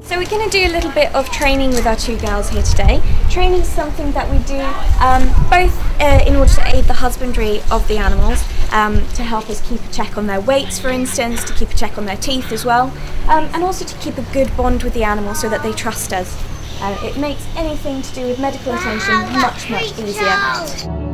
So we're going to do a little bit of training with our two girls here today. Training is something that we do both in order to aid the husbandry of the animals, to help us keep a check on their weights, for instance, to keep a check on their teeth as well, and also to keep a good bond with the animal so that they trust us. It makes anything to do with medical attention much easier.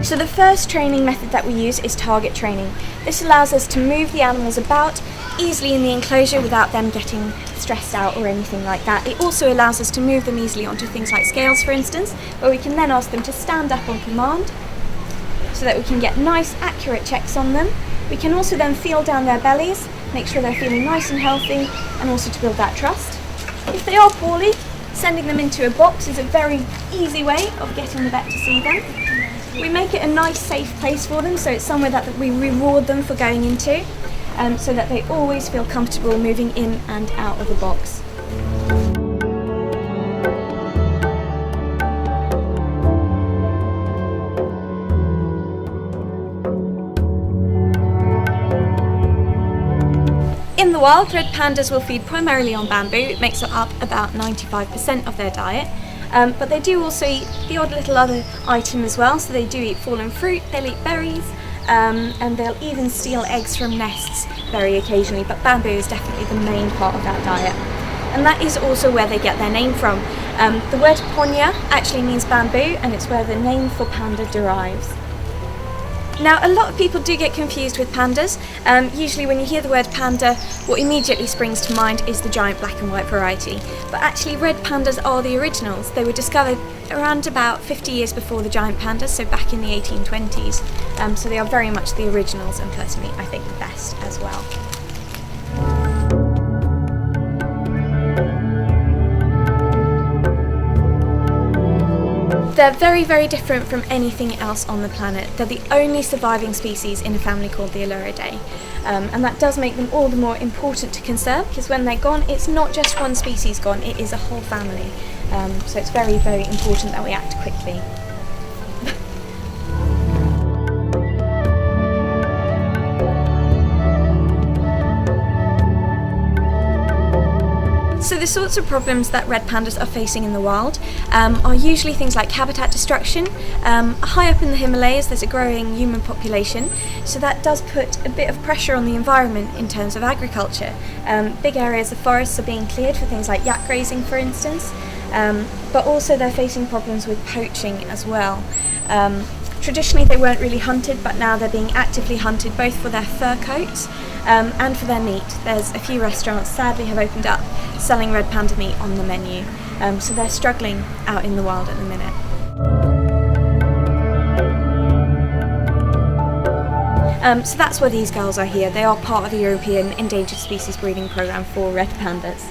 So the first training method that we use is target training. This allows us to move the animals about easily in the enclosure without them getting stressed out or anything like that. It also allows us to move them easily onto things like scales, for instance, where we can then ask them to stand up on command so that we can get nice, accurate checks on them. We can also then feel down their bellies, make sure they're feeling nice and healthy, and also to build that trust. If they are poorly, sending them into a box is a very easy way of getting the vet to see them. We make it a nice safe place for them, so it's somewhere that we reward them for going into, so that they always feel comfortable moving in and out of the box. In the wild, red pandas will feed primarily on bamboo. It makes up about 95% of their diet. But they do also eat the odd little other item as well, so they do eat fallen fruit, they'll eat berries, and they'll even steal eggs from nests very occasionally, but bamboo is definitely the main part of that diet. And that is also where they get their name from. The word ponya actually means bamboo, and it's where the name for panda derives. Now, a lot of people do get confused with pandas. Usually when you hear the word panda, what immediately springs to mind is the giant black and white variety. But actually red pandas are the originals. They were discovered around about 50 years before the giant pandas, so back in the 1820s. So they are very much the originals, and personally I think the best as well. They're very, very different from anything else on the planet. They're the only surviving species in a family called the Aluridae. And that does make them all the more important to conserve, because when they're gone, it's not just one species gone, it is a whole family. So it's very, very important that we act quickly. So the sorts of problems that red pandas are facing in the wild are usually things like habitat destruction. High up in the Himalayas there's a growing human population, so that does put a bit of pressure on the environment in terms of agriculture. Big areas of forests are being cleared for things like yak grazing, for instance, but also they're facing problems with poaching as well. Traditionally they weren't really hunted, but now they're being actively hunted both for their fur coats and for their meat. There's a few restaurants sadly have opened up selling red panda meat on the menu, so they're struggling out in the wild at the minute. So that's why these girls are here. They are part of the European Endangered Species Breeding Programme for red pandas.